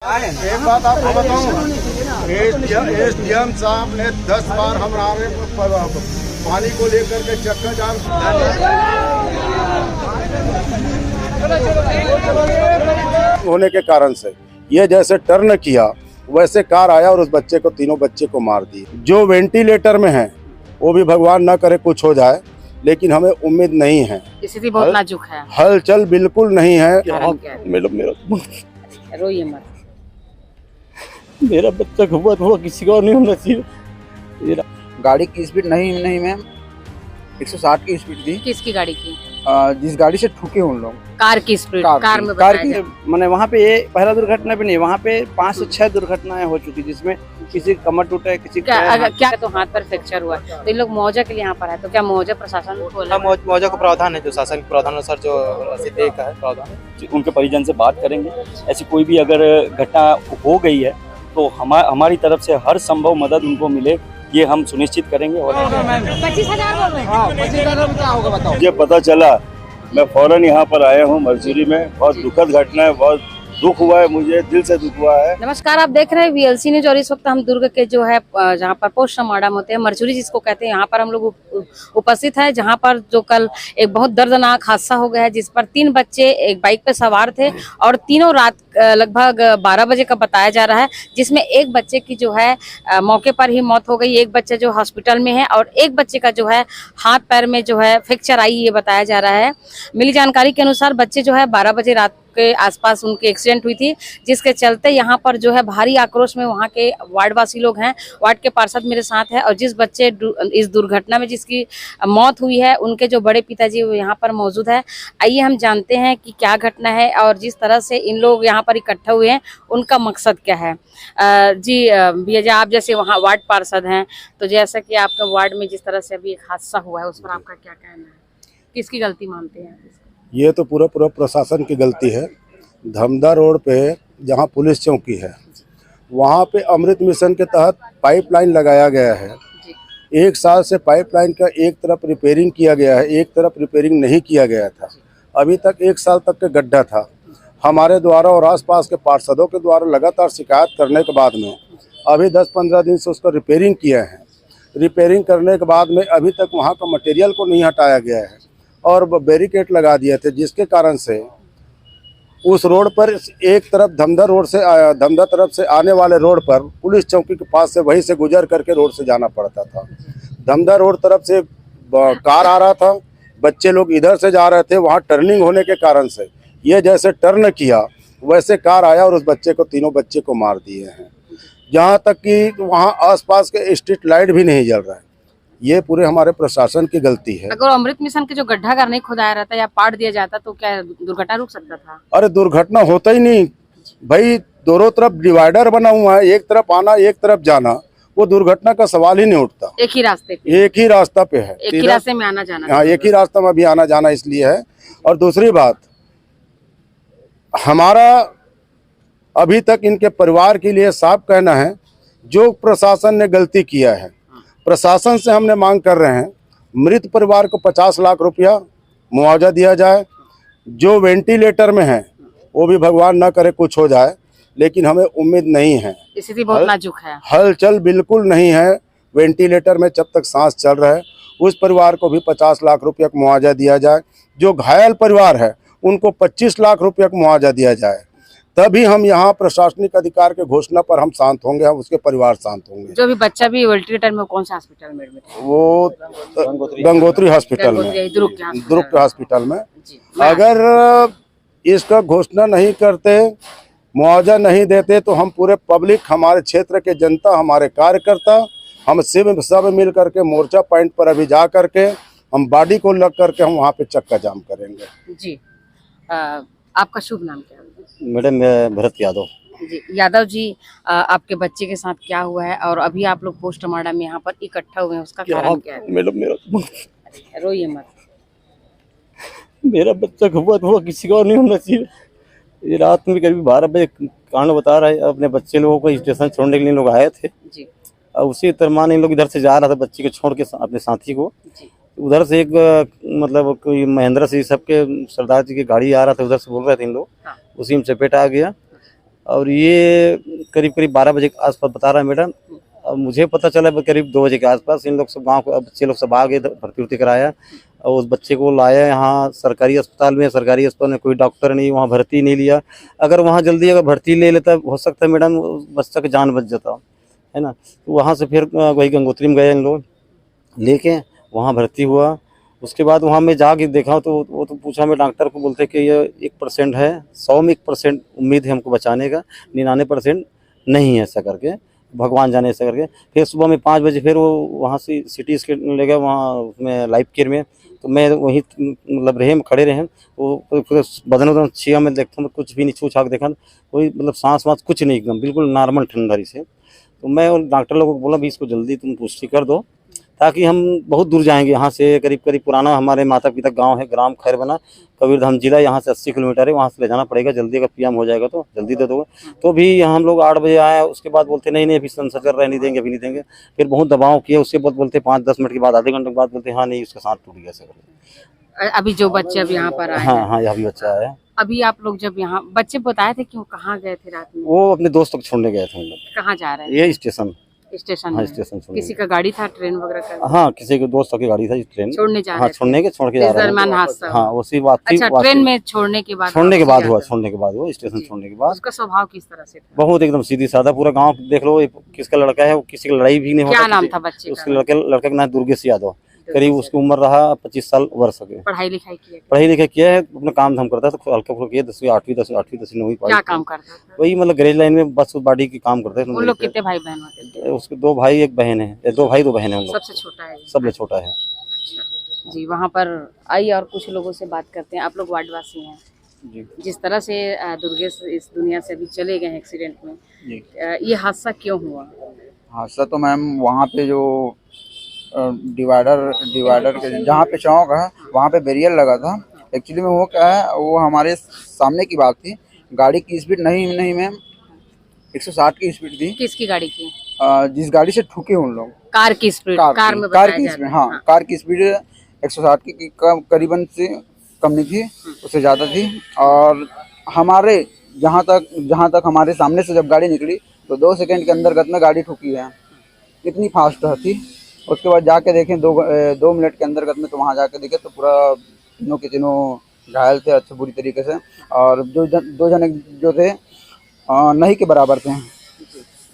एक बात आपको बताऊं, एसडीएम साहब ने 10 बार हमारे पानी को लेकर के चक्का जाम होने के कारण से ये जैसे टर्न किया वैसे कार आया और उस बच्चे को, तीनों बच्चे को मार दी। जो वेंटिलेटर में है वो भी भगवान ना करे कुछ हो जाए, लेकिन हमें उम्मीद नहीं है। स्थिति बहुत नाजुक है, हलचल बिल्कुल नहीं है। रोइए मत, मेरा बच्चा हुआ तो किसी को नहीं होना चाहिए। गाड़ी की स्पीड नहीं मैम, 160 की स्पीड थी। किसकी गाड़ी की? जिस गाड़ी से ठुके उन लोग। कार की स्पीड, कार में कार की मैंने वहाँ पे ये पहला दुर्घटना भी नहीं, वहाँ पे 5 से 6 दुर्घटनाएं हो चुकी जिसमें किसी कमर टूटा है, किसी क्या तो हाथ पर फ्रैक्चर हुआ। तो इन लोग मुआवजा के लिए यहाँ पर है, तो क्या मुआवजा प्रशासन बोला? मुआवजा का प्रावधान है, जो शासन के प्रावधान अनुसार जो राशि का है प्रावधान। उनके परिजन से बात करेंगे। ऐसी कोई भी अगर घटना हो गई है तो हमारी तरफ से हर संभव मदद उनको मिले, ये हम सुनिश्चित करेंगे। और 25,000 क्या होगा बताओ। मुझे पता चला, मैं फौरन यहाँ पर आया हूँ मरचूरी में। बहुत दुखद घटना है, बहुत दुख हुआ है, मुझे दिल से दुख हुआ है। नमस्कार, आप देख रहे हैं वीएलसी न्यूज और इस वक्त हम दुर्ग के जो है जहाँ पर पोस्टमार्टम होते हैं, मरचूरी जिसको कहते हैं, यहाँ पर हम लोग उपस्थित है, जहाँ पर जो कल एक बहुत दर्दनाक हादसा हो गया है जिस पर 3 बच्चे एक बाइक पे सवार थे और तीनों रात लगभग 12 बजे का बताया जा रहा है, जिसमें एक बच्चे की जो है मौके पर ही मौत हो गई, एक बच्चा जो हॉस्पिटल में है और एक बच्चे का जो है हाथ पैर में जो है फ्रैक्चर आई, ये बताया जा रहा है। मिली जानकारी के अनुसार बच्चे जो है 12 बजे रात के आसपास उनकी एक्सीडेंट हुई थी, जिसके चलते यहाँ पर जो है भारी आक्रोश में वहाँ के वार्डवासी लोग हैं। वार्ड के पार्षद मेरे साथ है और जिस बच्चे इस दुर्घटना में जिसकी मौत हुई है उनके जो बड़े पिताजी वो यहाँ पर मौजूद है। आइए हम जानते हैं कि क्या घटना है और जिस तरह से इन लोग यहाँ पर इकट्ठा हुए हैं उनका मकसद क्या है। जी भैया जी, आप जैसे वहाँ वार्ड पार्षद हैं, तो जैसा कि आपके वार्ड में जिस तरह से अभी एक हादसा हुआ है उस पर आपका क्या कहना है, किसकी गलती मानते हैं? ये तो पूरा प्रशासन की गलती है। धमदा रोड पे जहाँ पुलिस चौकी है वहाँ पे अमृत मिशन के तहत पाइपलाइन लगाया गया है। 1 साल से पाइपलाइन का एक तरफ रिपेयरिंग किया गया है, एक तरफ रिपेयरिंग नहीं किया गया था। अभी तक 1 साल तक का गड्ढा था। हमारे द्वारा और आसपास के पार्षदों के द्वारा लगातार शिकायत करने के बाद में अभी 10-15 दिन से उसका रिपेयरिंग किया है। रिपेयरिंग करने के बाद में अभी तक वहाँ का मटेरियल को नहीं हटाया गया है और बैरिकेड लगा दिए थे, जिसके कारण से उस रोड पर एक तरफ धमदा तरफ से आने वाले रोड पर पुलिस चौकी के पास से वहीं से गुजर करके रोड से जाना पड़ता था। धमदा रोड तरफ से कार आ रहा था, बच्चे लोग इधर से जा रहे थे, वहाँ टर्निंग होने के कारण से ये जैसे टर्न किया वैसे कार आया और उस बच्चे को, तीनों बच्चे को मार दिए हैं। जहाँ तक कि वहाँ आसपास के स्ट्रीट लाइट भी नहीं जल रहा है। ये पूरे हमारे प्रशासन की गलती है। अगर अमृत मिशन के जो गड्ढा अगर नहीं खुदाया रहता या पाट दिया जाता तो क्या दुर्घटना रुक सकता था? अरे दुर्घटना होता ही नहीं भाई, दोनों तरफ डिवाइडर बना हुआ है, एक तरफ आना एक तरफ जाना, वो दुर्घटना का सवाल ही नहीं उठता। एक ही रास्ते पे, एक ही रास्ता पे है, एक ही रास्ते में आना जाना। हाँ, एक ही रास्ता में भी आना जाना इसलिए है। और दूसरी बात, हमारा अभी तक इनके परिवार के लिए साफ कहना है, जो प्रशासन ने गलती किया है, प्रशासन से हमने मांग कर रहे हैं मृत परिवार को 50 लाख रुपया मुआवजा दिया जाए। जो वेंटिलेटर में है वो भी भगवान ना करे कुछ हो जाए, लेकिन हमें उम्मीद नहीं है। स्थिति बहुत नाजुक है, हलचल बिल्कुल नहीं है। वेंटिलेटर में जब तक सांस चल रहा है उस परिवार को भी 50 लाख रुपया का मुआवजा दिया जाए। जो घायल परिवार है उनको 25 लाख रुपया का मुआवजा दिया जाए, तभी हम यहाँ प्रशासनिक अधिकार के घोषणा पर हम शांत होंगे, हम उसके परिवार शांत होंगे। जो भी बच्चा भी वेंटिलेटर में, कौन सा हॉस्पिटल में एडमिट है? वो गंगोत्री हॉस्पिटल में, दुर्ग के हॉस्पिटल में। अगर इसका घोषणा नहीं करते, मुआवजा नहीं देते, तो हम पूरे पब्लिक, हमारे क्षेत्र के जनता, हमारे कार्यकर्ता, हम सब मिल करके मोर्चा पॉइंट पर अभी जा करके हम बॉडी को लग करके हम वहाँ पे चक्का जाम करेंगे। जी, आपका शुभ नाम क्या है? मैडम भरत यादव। जी यादव जी, आपके बच्चे के साथ क्या हुआ है और अभी आप लोग पोस्टमार्टम में यहाँ पर इकट्ठा हुए हैं, उसका कारण क्या है? मैडम रोइए मत, मेरा बच्चा हुआ तो किसी को नहीं होना चाहिए। ये रात में करीब 12 बजे कांड बता रहा है। अपने बच्चे लोगों को स्टेशन छोड़ने के लिए लोग आए थे जी। और उसी तरमान इन लोग इधर से जा रहा था बच्चे को छोड़ के अपने साथी को जी। उधर से एक मतलब कोई महेंद्र सिंह सबके सरदार जी की गाड़ी आ रहा था, उधर से बोल रहे थे इन लोग। हाँ। उसी में चपेट आ गया और ये करीब करीब 12 बजे के आसपास बता रहा है मैडम। अब मुझे पता चला करीब 2 बजे के आसपास। इन लोग सब गाँव को बच्चे लोग सब आ गए, भर्ती उर्ती कराया और उस बच्चे को लाया यहाँ सरकारी अस्पताल में। सरकारी अस्पताल में कोई डॉक्टर नहीं, वहाँ भर्ती नहीं लिया। अगर वहाँ जल्दी अगर भर्ती ले लेता हो सकता है मैडम उस बच्चा की जान बच जाता है ना। तो वहाँ से फिर वही गंगोत्री में गए इन लोग लेके, वहाँ भर्ती हुआ। उसके बाद वहाँ मैं जाके देखा तो वो तो पूछा, मैं डॉक्टर को बोलते कि ये 1% है, 100 में 1% उम्मीद है हमको बचाने का, 99% नहीं है, ऐसा करके भगवान जाने ऐसा करके। फिर सुबह में 5 बजे फिर वो वहाँ से सिटी स्कैन ले गया वहाँ उसमें लाइफ केयर में। तो मैं वहीं मतलब रहे खड़े रहे, वो फिर बदन उदन छिया मैं देखता हूँ कुछ भी नहीं, छू छाक देखा कोई मतलब सांस वाँस कुछ नहीं, एकदम बिल्कुल नॉर्मल ठंडारी से। तो मैं डॉक्टर लोगों को बोला भी इसको जल्दी तुम पुष्टि कर दो, ताकि हम बहुत दूर जाएंगे यहाँ से। करीब करीब पुराना हमारे माता पिता गांव है, ग्राम खैरबना, कबीरधाम जिला, यहाँ से 80 किलोमीटर है। वहाँ से ले जाना पड़ेगा जल्दी। अगर पीएम हो जाएगा तो जल्दी दे दोगे। तो भी यहाँ हम लोग 8 बजे आए, उसके बाद बोलते नहीं अभी संसद कर रहे, नहीं देंगे, अभी नहीं देंगे। फिर बहुत दबाव किया, उसके बाद बोलते 5-10 मिनट के बाद, आधे घंटे के बाद बोलते हाँ नहीं उसका सांस टूट गया ऐसा। अभी जो बच्चे अब यहाँ पर आए हाँ हैं, हाँ यहाँ भी बच्चा आया। अभी आप लोग जब यहाँ बच्चे बताए थे कि वो कहाँ गए थे रात में? वो अपने दोस्तों को छोड़ने गए थे हम लोग। कहाँ जा रहे ये स्टेशन स्टेशन हाँ में? स्टेशन छोड़ने किसी का गाड़ी था, ट्रेन वगैरह का? हाँ किसी के दोस्तों की गाड़ी था ट्रेन छोड़ने जा हाँ रहे थे? छोड़ के जा इस रहे दरमियान हैं। हादसा हाँ हुआ। उसी बात थी। अच्छा, ट्रेन में छोड़ने के बाद छोड़ने के बाद वापसी हुआ, आ गए। छोड़ने के बाद हुआ, स्टेशन छोड़ने के बाद। उसका स्वभाव किस तरह से था? बहुत एकदम सीधी साधा, पूरा गांव देख लो किसका लड़का है, वो किसी की लड़ाई भी नहीं होता। क्या नाम था बच्चे उसके का? लड़के का नाम दुर्गेश यादव। करीब उसकी उम्र रहा 25 साल वर्ष के। पढ़ाई लिखाई की? पढ़ाई लिखाई किया है, अपना काम धाम करता था, तो हल्का फुल्का किया, 10वीं 8वीं 10वीं 9वीं क्या काम करता था? वही मतलब गैरेज लाइन में बस बाडी की काम करते थे। उन लोग कितने भाई बहन होते थे? उसके 2 भाई 1 बहन है, 2 भाई 2 बहन है उन लोग। सबसे छोटा है? सबसे छोटा है। अच्छा जी, वहाँ पर आइए और कुछ लोगों से बात करते हैं। आप लोग वार्डवासी हैं जी जिस तरह से दुर्गेश इस दुनिया से अभी चले गए हैं एक्सीडेंट में, जी। ये हादसा क्यों हुआ? हादसा तो मैम वहाँ पे जो डिवाइडर के जहाँ पे चौक है वहाँ पे बैरियर लगा था। एक्चुअली में वो क्या है, वो हमारे सामने की बात थी। गाड़ी की स्पीड नहीं मैम, 160 की स्पीड थी। किसकी गाड़ी की? जिस गाड़ी से ठुके उन लोग, कार की स्पीड? कार में कार बताया की जा स्पीड, रहा है। हाँ कार की स्पीड 160 की करीबन से कम नहीं थी, उससे ज़्यादा थी। और हमारे जहाँ तक हमारे सामने से जब गाड़ी निकली तो 2 सेकंड के अंदर में गाड़ी ठुकी है, इतनी फास्ट थी। उसके बाद जाके देखें 2 मिनट के अंदर में, तो वहाँ जाके देखे तो पूरा तीनों के तीनों घायल थे अच्छे बुरी तरीके से। और जो 2 जने जो थे नहीं के बराबर थे,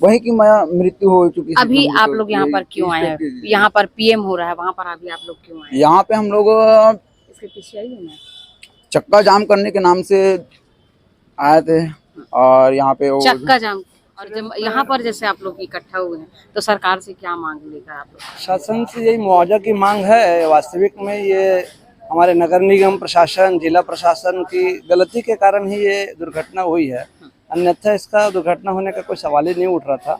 वही की मृत्यु हो चुकी थी। अभी आप लोग यहाँ पर क्यों आए हैं? यहाँ पर पीएम हो रहा है, वहाँ पर अभी आप लोग क्यों आए हैं? यहाँ पे हम लोग इसके पीछे आइए ना। चक्का जाम करने के नाम से आए थे। और यहाँ पे चक्का जाम, और जब यहाँ पर जैसे आप लोग इकट्ठा हुए हैं तो सरकार से क्या मांग लेकर आप लोग? शासन से यही मुआवजा की मांग है। वास्तविक में ये हमारे नगर निगम प्रशासन, जिला प्रशासन की गलती के कारण ही ये दुर्घटना हुई है, अन्यथा इसका दुर्घटना होने का कोई सवाल ही नहीं उठ रहा था।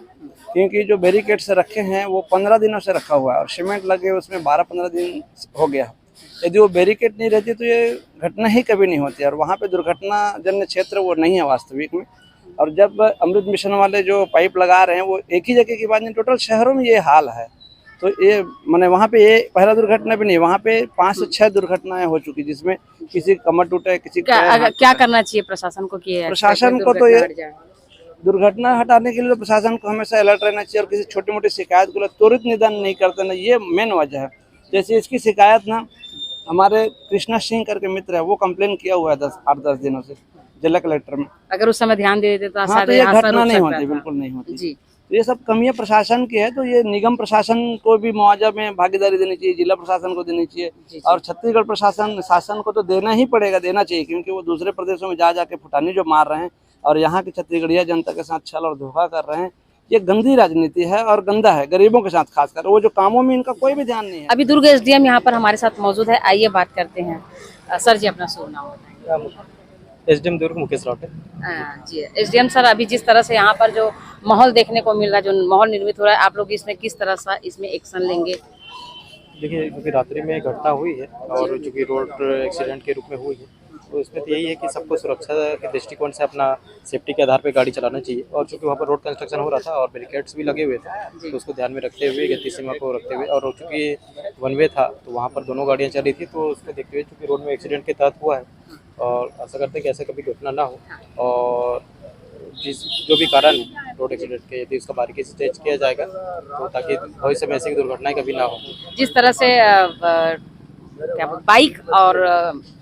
क्योंकि जो बैरिकेड्स रखे हैं वो 15 दिनों से रखा हुआ है और सीमेंट लगे उसमें 12-15 दिन हो गया। यदि वो बैरिकेड नहीं रहती तो ये घटना ही कभी नहीं होती। और वहाँ पे दुर्घटना जन्य क्षेत्र वो नहीं है वास्तविक में। और जब अमृत मिशन वाले जो पाइप लगा रहे हैं वो एक ही जगह की बात नहीं, टोटल शहरों में ये हाल है। तो ये मैंने वहाँ पे ये पहला दुर्घटना भी नहीं, वहाँ पे 5 से 6 दुर्घटनाएं हो चुकी जिसमें किसी कमर टूटा, किसी क्या करना चाहिए प्रशासन को कि प्रशासन को तो ये दुर्घटना हटाने के लिए प्रशासन को हमेशा अलर्ट रहना चाहिए। और किसी छोटी मोटी शिकायत को त्वरित निदान नहीं करते ना, ये मेन वजह है। जैसे इसकी शिकायत ना हमारे कृष्णा सिंह करके मित्र है, वो कंप्लेन किया हुआ है 8-10 दिनों से जिला कलेक्टर में। अगर उस समय ध्यान दे देते तो हाँ, तो ये घटना नहीं होती, बिल्कुल नहीं होती जी। तो ये सब कमियां प्रशासन की है। तो ये निगम प्रशासन को भी मुआवजा में भागीदारी देनी चाहिए, जिला प्रशासन को देनी चाहिए। और छत्तीसगढ़ प्रशासन शासन को तो देना ही पड़ेगा, देना चाहिए। क्योंकि वो दूसरे प्रदेशों में जाके फुटानी जो मार रहे हैं और यहाँ की छत्तीसगढ़िया जनता के साथ छल और धोखा कर रहे हैं, ये गंदी राजनीति है और गंदा है गरीबों के साथ। खासकर वो जो कामों में इनका कोई भी ध्यान नहीं है। अभी दुर्ग एसडीएम यहाँ पर हमारे साथ मौजूद है, आइए बात करते हैं। सर जी अपना शुभ नाम बताएंगे? एसडीएम दुर्ग मुकेश राउत जी एसडीएम सर, अभी जिस तरह से यहाँ पर जो माहौल देखने को मिल रहा है, जो माहौल निर्मित हो रहा है, आप लोग इसमें किस तरह से इसमें एक्शन लेंगे? देखिए, क्योंकि रात्रि में घटना हुई है और जो कि रोड एक्सीडेंट के रूप में हुई है, तो इसमें तो यही है कि सबको सुरक्षा के दृष्टिकोण से अपना सेफ्टी के आधार पर गाड़ी चलाना चाहिए। और चूँकि वहाँ पर रोड कंस्ट्रक्शन हो रहा था और बैरिकेड्स भी लगे हुए थे, तो उसको ध्यान में रखते हुए, गति सीमा को रखते हुए, और चूँकि वन वे था तो वहाँ पर दोनों गाड़ियाँ चल रही थी, तो उसको देखते हुए चूँकि रोड में एक्सीडेंट के तहत हुआ है और आशा करते हैं कि ऐसा कभी घटना ना हो। और जो भी कारण है रोड एक्सीडेंट के, यदि उसका बारीकी से जांच किया जाएगा तो ताकि भविष्य में ऐसी दुर्घटनाएं कभी ना हो। जिस तरह से क्या बाइक और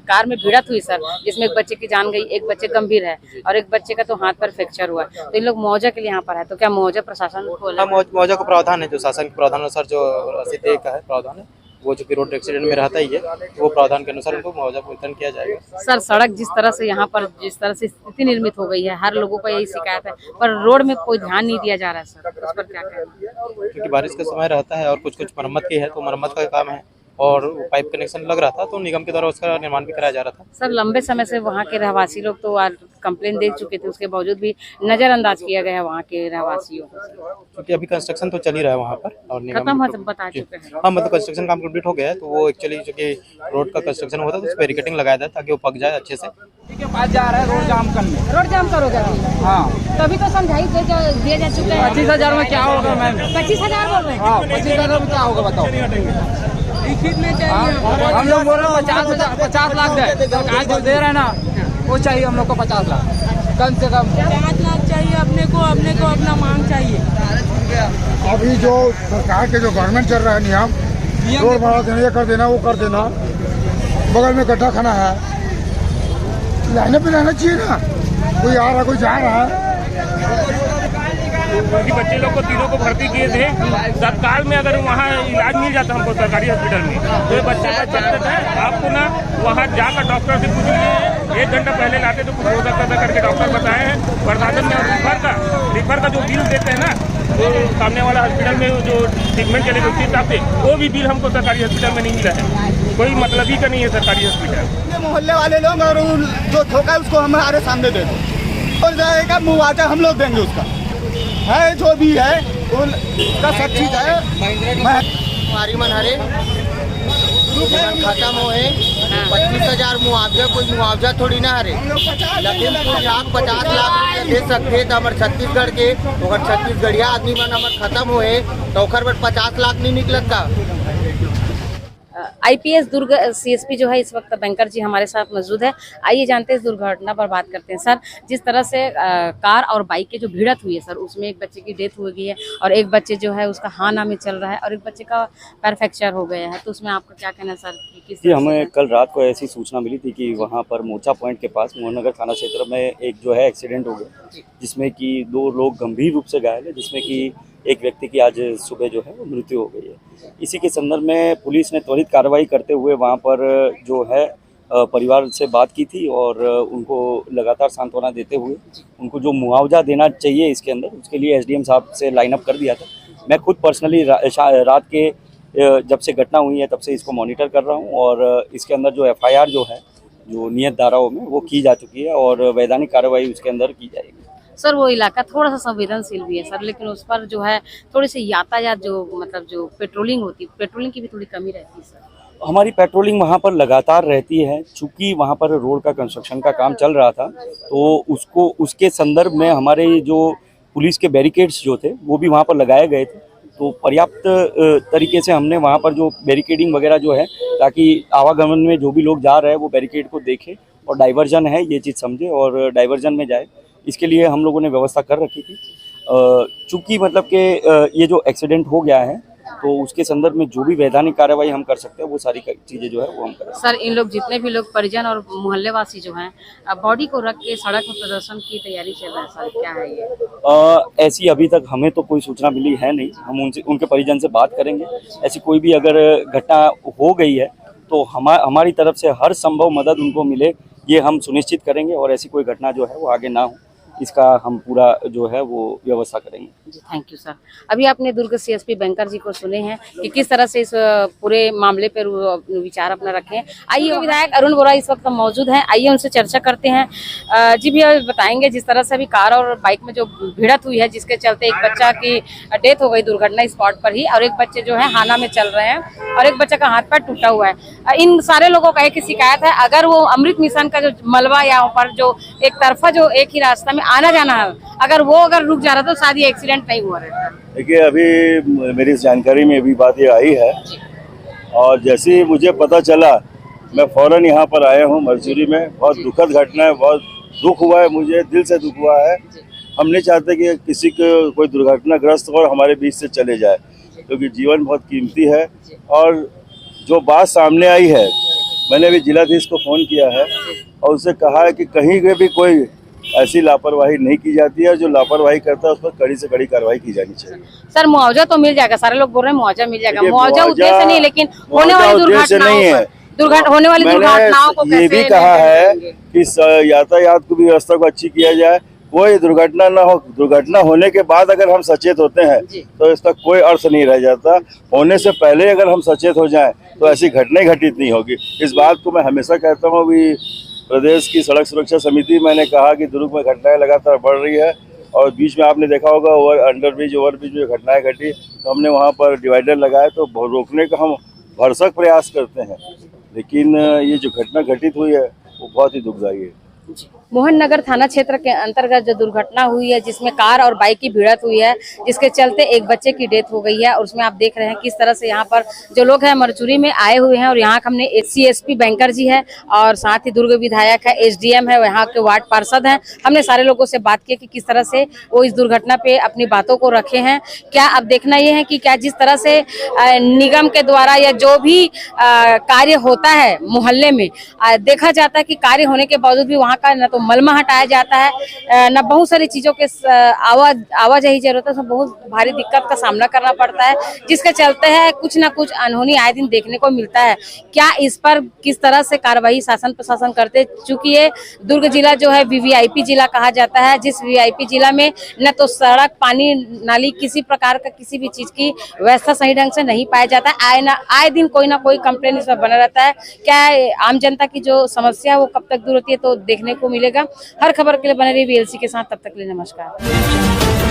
कार में भिड़त हुई सर, जिसमें एक बच्चे की जान गई, एक बच्चे गंभीर है और एक बच्चे का तो हाथ पर फ्रैक्चर हुआ है, तो इन लोग मुआवजा के लिए यहाँ पर है, तो क्या मुआवजा प्रशासन को मुआवजा का प्रावधान है, जो शासन के प्रावधान अनुसार जो 80 का है प्रावधान है, वो जो कि रोड एक्सीडेंट में रहता ही है, वो प्रावधान के अनुसार उनको मुआवजा वितरण किया जाएगा। सर सड़क जिस तरह से यहाँ पर जिस तरह से स्थिति निर्मित हो गई है, हर लोगों का यही शिकायत है, पर रोड में कोई ध्यान नहीं दिया जा रहा है सर, उस पर क्या कहें? क्योंकि बारिश का समय रहता है और कुछ मरम्मत की है, तो मरम्मत का काम है और पाइप कनेक्शन लग रहा था, तो निगम के द्वारा उसका निर्माण भी कराया जा रहा था। सर लंबे समय से वहाँ के रहवासी लोग तो कंप्लेन दे चुके थे, उसके बावजूद भी नजरअंदाज किया गया है वहाँ के रहवासियों को, क्योंकि अभी कंस्ट्रक्शन तो चल ही रहा है वहाँ पर और खत्म हो बता चुके हैं। हाँ, मतलब कंस्ट्रक्शन काम कंप्लीट हो गया है, तो वो एक्चुअली जो कि रोड का कंस्ट्रक्शन होता है तो उस पर बैरिकेडिंग लगाया जाए ताकि वो पक जाए अच्छे से। जा रहा है रोड जाम करने, रोड जाम करोगे? हाँ, तभी तो समझाई दिए जा चुके हैं। 25,000 में क्या होगा मैम? 25,000 बोल रहे हैं? हाँ, 25,000 में क्या होगा बताओ? हम लोग बोल रहे हैं 50 लाख दे, सरकार जो दे रहा है ना वो चाहिए हम लोग को 50 लाख कम से कम। 5 लाख चाहिए अपने को अपना मांग चाहिए। अभी जो सरकार के जो गवर्नमेंट चल रहा है नियम, रोड बना देना, ये कर देना वो कर देना, बगल में गड्ढा खाना है, लाइने पे रहना चाहिए ना, कोई आ रहा कोई जा रहा है। बच्चे लोग को तीनों को भर्ती किए थे, तत्काल में अगर वहाँ इलाज मिल जाता हमको सरकारी हॉस्पिटल में, तो ये बच्चे का चलता है। आपको ना वहाँ जाकर डॉक्टर से पूछ लीजिए, 1 घंटा पहले लाते तो कुछ हो सकता था करके डॉक्टर बताए हैं प्रशासन में। और रिफर का जो बिल देते हैं ना, तो सामने वाला हॉस्पिटल में जो ट्रीटमेंट के लिए उसी हिसाब से वो भी बिल हमको सरकारी हॉस्पिटल में नहीं मिला है, कोई मतलब ही का नहीं है सरकारी हॉस्पिटल। मोहल्ले वाले लोग और जो ठोका उसको हमारे सामने दे दो और जाएगा, मुआवजा हम लोग देंगे उसका, है जो भी है उसका सब चीज है। खत्म हो है 25,000 मुआवजा, कोई मुआवजा थोड़ी ना हरे, लेकिन 50 लाख रुपया दे सकते तो हमारे छत्तीसगढ़ के, अगर छत्तीसगढ़िया आदमी मन हमारे खत्म होए तो 50 लाख नहीं निकलत का। आईपीएस दुर्ग सीएसपी जो है इस वक्त बैंकर जी हमारे साथ मौजूद है। आइए जानते हैं इस दुर्घटना पर बात करते हैं। सर, जिस तरह से कार और बाइक की जो भिड़त हुई है सर, उसमें एक बच्चे की डेथ हो गई है और एक बच्चे जो है उसका हाना में चल रहा है और एक बच्चे का पैर फ्रैक्चर हो गया है, तो उसमें आपका क्या कहना है सर? जी, हमें कल रात को ऐसी सूचना मिली थी कि वहाँ पर मोर्चा पॉइंट के पास मोहननगर थाना क्षेत्र में एक जो है एक्सीडेंट हो गया, जिसमें कि 2 लोग गंभीर रूप से घायल है, जिसमें कि एक व्यक्ति की आज सुबह जो है वो मृत्यु हो गई है। इसी के संदर्भ में पुलिस ने त्वरित कार्रवाई करते हुए वहाँ पर जो है परिवार से बात की थी और उनको लगातार सांत्वना देते हुए उनको जो मुआवजा देना चाहिए इसके अंदर, उसके लिए एसडीएम साहब से लाइन अप कर दिया था। मैं खुद पर्सनली रात के जब से घटना हुई है तब से इसको मॉनिटर कर रहा हूँ और इसके अंदर जो एफआईआर जो है जो नियत धाराओं में वो की जा चुकी है और वैधानिक कार्रवाई उसके अंदर की जाएगी। सर, वो इलाका थोड़ा सा संवेदनशील भी है सर, लेकिन उस पर जो है थोड़ी सी यातायात जो मतलब जो पेट्रोलिंग होती है, पेट्रोलिंग की भी थोड़ी कमी रहती है सर। हमारी पेट्रोलिंग वहाँ पर लगातार रहती है, चूँकि वहाँ पर रोड का कंस्ट्रक्शन का काम चल रहा था, तो उसके संदर्भ में हमारे जो पुलिस के बैरिकेड्स जो थे वो भी वहाँ पर लगाए गए थे, तो पर्याप्त तरीके से हमने वहाँ पर जो बैरिकेडिंग वगैरह जो है, ताकि आवागमन में जो भी लोग जा रहे हैं वो बैरिकेड को देखें और डाइवर्जन है ये चीज़ समझे और डाइवर्जन में जाए, इसके लिए हम लोगों ने व्यवस्था कर रखी थी। चूँकि मतलब कि ये जो एक्सीडेंट हो गया है तो उसके संदर्भ में जो भी वैधानिक कार्रवाई हम कर सकते हैं वो सारी चीज़ें जो है वो हम करें। सर, इन लोग जितने भी लोग परिजन और मोहल्ले वासी जो हैं बॉडी को रख के सड़क में प्रदर्शन की तैयारी चल रहा है सर, क्या है ये? ऐसी अभी तक हमें तो कोई सूचना मिली है नहीं, हम उनके परिजन से बात करेंगे। ऐसी कोई भी अगर घटना हो गई है तो हमारी तरफ से हर संभव मदद उनको मिले ये हम सुनिश्चित करेंगे और ऐसी कोई घटना जो है वो आगे ना हो, इसका हम पूरा जो है वो व्यवस्था करेंगे। जी, थैंक यू सर। अभी आपने दुर्ग सीएसपी बैंकर जी को सुने हैं कि किस तरह से इस पूरे मामले पर विचार अपना रखे हैं। आइए, विधायक अरुण बोरा इस वक्त मौजूद हैं, आइए उनसे चर्चा करते हैं। जी भैया, बताएंगे जिस तरह से अभी कार और बाइक में जो भिड़त हुई है जिसके चलते एक बच्चा की डेथ हो गई दुर्घटना स्पॉट पर ही और एक बच्चे जो है हाना में चल रहे हैं और एक बच्चे का हाथ पैर टूटा हुआ है। इन सारे लोगों का एक ही शिकायत है, अगर वो अमृत मिशन का जो मलबा या पर जो एक तरफा जो एक ही रास्ता में आना जाना है, अगर रुक जा रहा तो शायद ये एक्सीडेंट नहीं हुआ रहता। देखिए, अभी मेरी जानकारी में अभी बात ये आई है और जैसे ही मुझे पता चला मैं फौरन यहाँ पर आया हूँ। मरचुरी में बहुत दुखद घटना है, बहुत दुख हुआ है, मुझे दिल से दुख हुआ है हम नहीं चाहते कि किसी को कोई दुर्घटनाग्रस्त हो और हमारे बीच से चले जाए, क्योंकि जीवन बहुत कीमती है। और जो बात सामने आई है, मैंने भी जिलाधीश को फ़ोन किया है और उससे कहा है कि कहीं पे भी कोई ऐसी लापरवाही नहीं की जाती है। जो लापरवाही करता है उस पर कड़ी से कड़ी कार्रवाई की जानी चाहिए। सर मुआवजा तो मिल जाएगा, सारे लोग बोल रहे हैं मुआवजा मिल जाएगा। मुआवजा मुआवजा उद्देश्य नहीं, लेकिन होने वाली दुर्घटनाओं को ये भी कहा है कि यातायात की व्यवस्था को अच्छी किया जाए, कोई दुर्घटना ना हो। दुर्घटना होने के बाद अगर हम सचेत होते हैं तो इसका कोई अर्थ नहीं रह जाता। होने से पहले अगर हम सचेत हो जाएं तो ऐसी घटनाएं घटित नहीं होगी। इस बात को मैं हमेशा कहता हूँ। भी प्रदेश की सड़क सुरक्षा समिति, मैंने कहा कि दुर्ग में घटनाएं लगातार बढ़ रही है और बीच में आपने देखा होगा ओवरब्रिज में घटनाएं घटी तो हमने वहाँ पर डिवाइडर लगाए, तो रोकने का हम भरसक प्रयास करते हैं। लेकिन ये जो घटना घटित हुई है वो बहुत ही दुखदायी है। मोहन नगर थाना क्षेत्र के अंतर्गत जो दुर्घटना हुई है, जिसमें कार और बाइक की भिड़ंत हुई है, जिसके चलते एक बच्चे की डेथ हो गई है। और उसमें आप देख रहे हैं किस तरह से यहाँ पर जो लोग हैं मरचुरी में आए हुए हैं। और यहाँ हमने CSP बैंकर जी है और साथ ही दुर्ग विधायक है, SDM है, यहाँ के वार्ड पार्षद हैं। हमने सारे लोगों से बात की कि किस तरह से वो इस दुर्घटना पे अपनी बातों को रखे हैं। क्या अब देखना ये है कि क्या जिस तरह से निगम के द्वारा या जो भी कार्य होता है मोहल्ले में, देखा जाता है कि कार्य होने के बावजूद भी वहाँ का न तो मलमा हटाया जाता है, न बहुत सारी चीजों के आवाजाही जरूरत है, उसमें बहुत भारी दिक्कत का सामना करना पड़ता है, जिसके चलते है कुछ न कुछ अनहोनी आए दिन देखने को मिलता है। क्या इस पर किस तरह से कार्रवाई शासन प्रशासन करते, चूंकि ये दुर्ग जिला जो है VVIP जिला कहा जाता है, जिस VVIP जिला में न तो सड़क, पानी, नाली, किसी प्रकार का किसी भी चीज की व्यवस्था सही ढंग से नहीं पाया जाता है। आए दिन कोई ना कोई कंप्लेन इसमें बना रहता है। क्या आम जनता की जो समस्या वो कब तक दूर होती है तो देखने को मिलेगा। हर खबर के लिए बने रहिए VLC के साथ। तब तक के लिए नमस्कार।